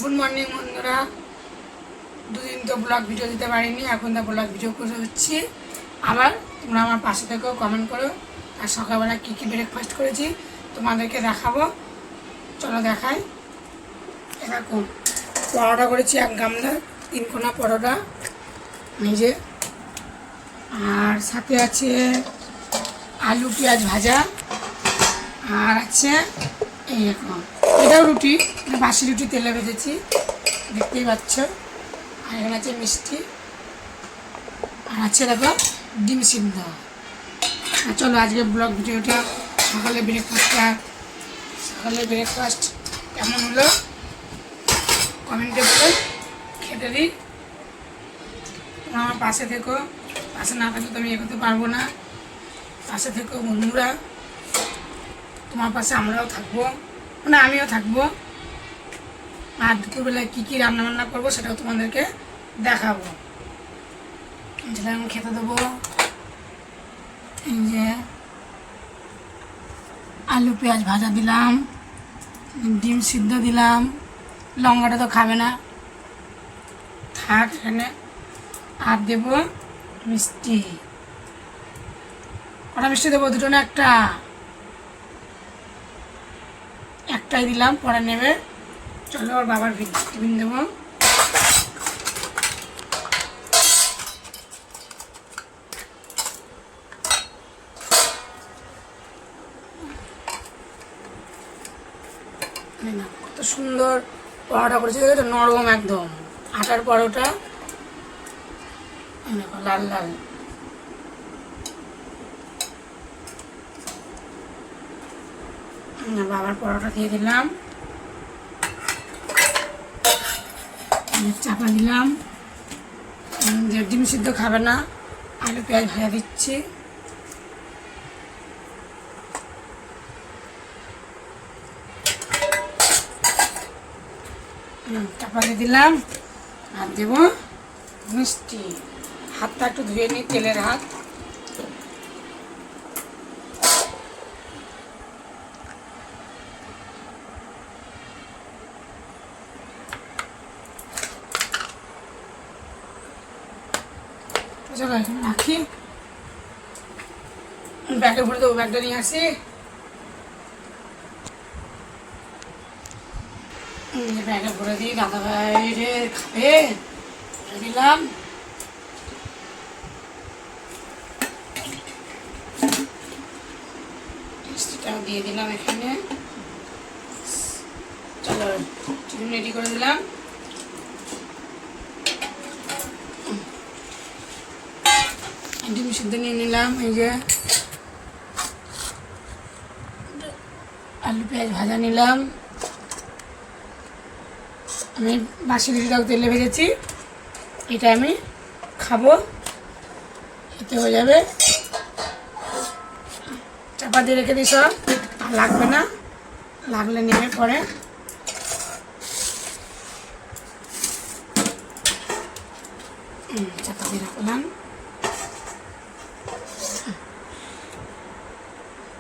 Good morning বন্ধুরা। দুদিন তো ব্লগ ভিডিও দিতে পারিনি, এখন তো ব্লগ ভিডিও করে হচ্ছে। আবার তোমরা আমার পাশে থেকেও কমেন্ট করো। আর সকালবেলা কী কী ব্রেকফাস্ট করেছি তোমাদেরকে দেখাবো, চলো দেখাই। এরকম পরোটা করেছি, এক গামলা 3 কোনা পরোটা নিজে। আর সাথে আছে আলু পেঁয়াজ ভাজা, আর আছে এইরকম, এটাও রুটি, বাসি রুটি তেলে ভেজেছি, দেখতেই পাচ্ছ। আর এখানে আছে মিষ্টি, আর আছে দেখো ডিম সিদ্ধ। আর চলো আজকে ব্লগ ভিডিওটা সকালে ব্রেকফাস্ট কেমন হলো কমেন্টে বলে খেতে দিই। তোমরা আমার পাশে থেকো, পাশে না থাকলে তো আমি এগোতে পারবো না। পাশে থেকো বন্ধুরা, তোমার পাশে আমরাও থাকবো, মানে আমিও থাকবো। আর দুপুরবেলায় কী কী রান্নাবান্না করবো সেটাও তোমাদেরকে দেখাবো, যেটা আমি খেতে দেবো। এই যে আলু পেঁয়াজ ভাজা দিলাম, ডিম সিদ্ধ দিলাম, লঙ্কাটা তো খাবে না, থাক এখানে। আর দেবো মিষ্টি, কটা মিষ্টি দেবো? দুটো না একটা? একটাই দিলাম, পরে নেবে। চলো ওর বাবার টিফিন দেবো। কত সুন্দর পরোটা করেছে, এটা নরম একদম আটার পরোটা, লাল লাল। বাবার পরোটা দিয়ে দিলাম, চাপা দিলাম। যে ডিম সিদ্ধ খাবে না, আলু পেঁয়াজ ভাজা দিচ্ছি। চাপা দিয়ে দিলাম, আর দেবো মিষ্টি। হাতটা একটু ধুয়ে নিই, তেলের হাত। চলো এখন রাখি, ব্যাগে ভরে দেবো, ব্যাগটা নিয়ে আসি। ব্যাগে ভরে দিই, দাদা ভাইরে খাবে, ভরে দিলাম। মিষ্টিটাও দিয়ে দিলাম এখানে। চলো টিফিন রেডি করে দিলাম। ডিম সিদ্ধ নিয়ে নিলাম, এই যে আলু পেঁয়াজ ভাজা নিলাম। আমি বাসি রুটিটাও তেলে ভেজেছি, এটা আমি খাবো, খেতে হয়ে যাবে। চাপা দিয়ে রেখে দিই, সব আর লাগবে না, লাগলে নেমে পরে। চাপা দিয়ে রাখলাম।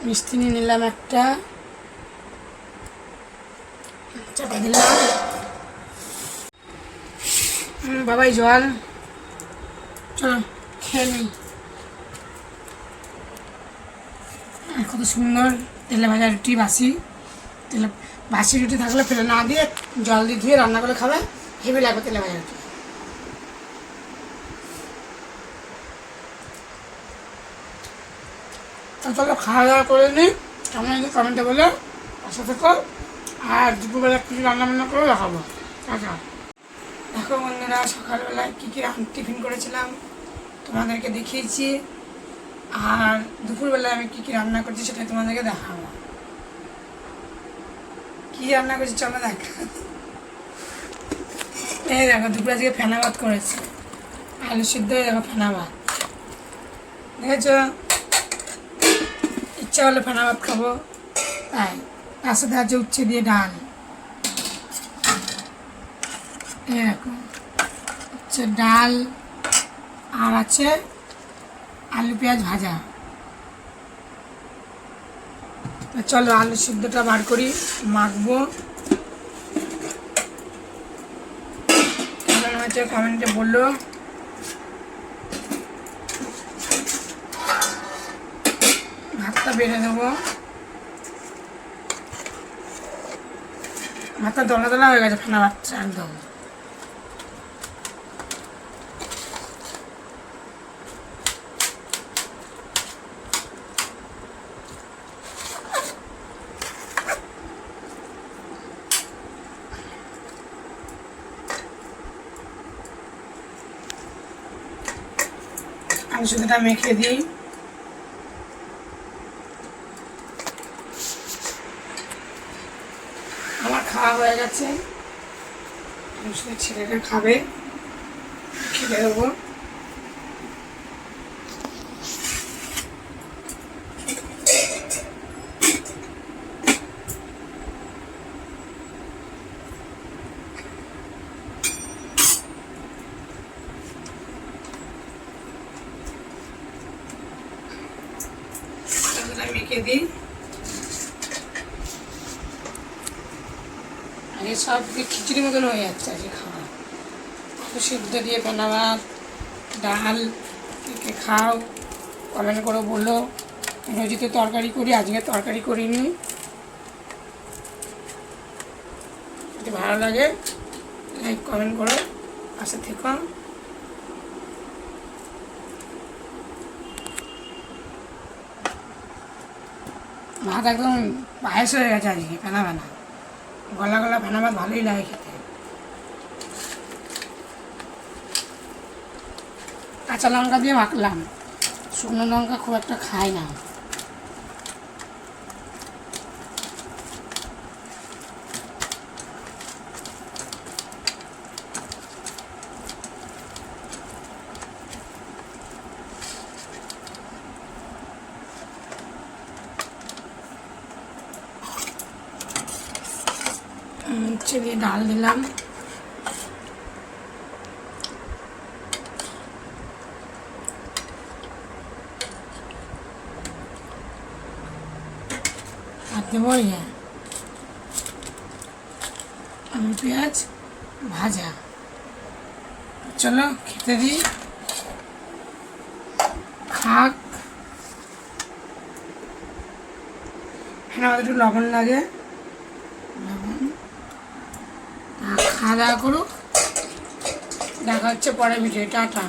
মিষ্টি নিয়ে নিলাম একটা, চাপা দিলাম। বাবাই জল, চলো খেয়ে নিই। কত সুন্দর তেলে ভাজা রুটি, বাসি রুটি থাকলে ফেলে না দিয়ে জল দিয়ে ধুয়ে রান্না করে খাবে, হেভি লাগবে তেলে ভাজা রুটি। চলো খাওয়া দাওয়া করে নিই, কেমন হয়েছে কমেন্টে বলে পাশে থেকো। আর দুপুরবেলা কিছু রান্নাবান্না করে দেখাবো। আচ্ছা দেখো বন্ধুরা, সকালবেলায় কী কী টিফিন করেছিলাম তোমাদেরকে দেখিয়েছি, আর দুপুরবেলায় আমি কী কী রান্না করছি সেটা তোমাদেরকে দেখাবো। কী রান্না করছি চলো দেখ। এই দেখো দুপুরে আজকে ফেনা ভাত করেছি, আলু সিদ্ধ, দেখো ফেনা ভাত, দেখেছ? ইচ্ছা হলে ফেনা ভাত খাবো, তাই। তার সাথে আছে উচ্ছে দিয়ে ডাল, এরকম হচ্ছে ডাল, আর আছে আলু পেঁয়াজ ভাজা। চলো আলু সিদ্ধটা বার করি, মাখবো। হয়েছে কমেন্টে বললো। ভাতটা বেড়ে দেবো। ভাতটা দলা দলা হয়ে গেছে, ফেনা বাচ্চা একদম। আমি শুধুটা মেখে দিই। আমার খাওয়া হয়ে গেছে, আমি শুধু ছেলেটা খাবে, খেতে দেবো। মেখে দিই। আগে সব খিচুড়ি মতন হয়ে যাচ্ছে আজকে খাওয়া। সিদ্ধ দিয়ে ফেনা ভাত, ডাল, কে খাও কমেন্ট করে বললো। রোজই তো তরকারি করি, আজকে তরকারি করিনি। যদি ভালো লাগে লাইক কমেন্ট করো, পাশে থেকো। ভাত একদম পায়েস হয়ে গেছে আজকে, ফেনা ফেনা গলা গলা ফেনা ভাত ভালোই লাগে খেতে। কাঁচা লঙ্কা দিয়ে মাখলাম, শুকনো লঙ্কা খুব একটা খাই না। উচ্ছে দিয়ে ডাল দিলাম। আর দেবো আলু পেঁয়াজ ভাজা। চলো খেতে দিই। খাক, হ্যাঁ একটু লবণ লাগে, লবণ। খাওয়া দাওয়া করুক, দেখা হচ্ছে পরে ভিডিও। টাটা।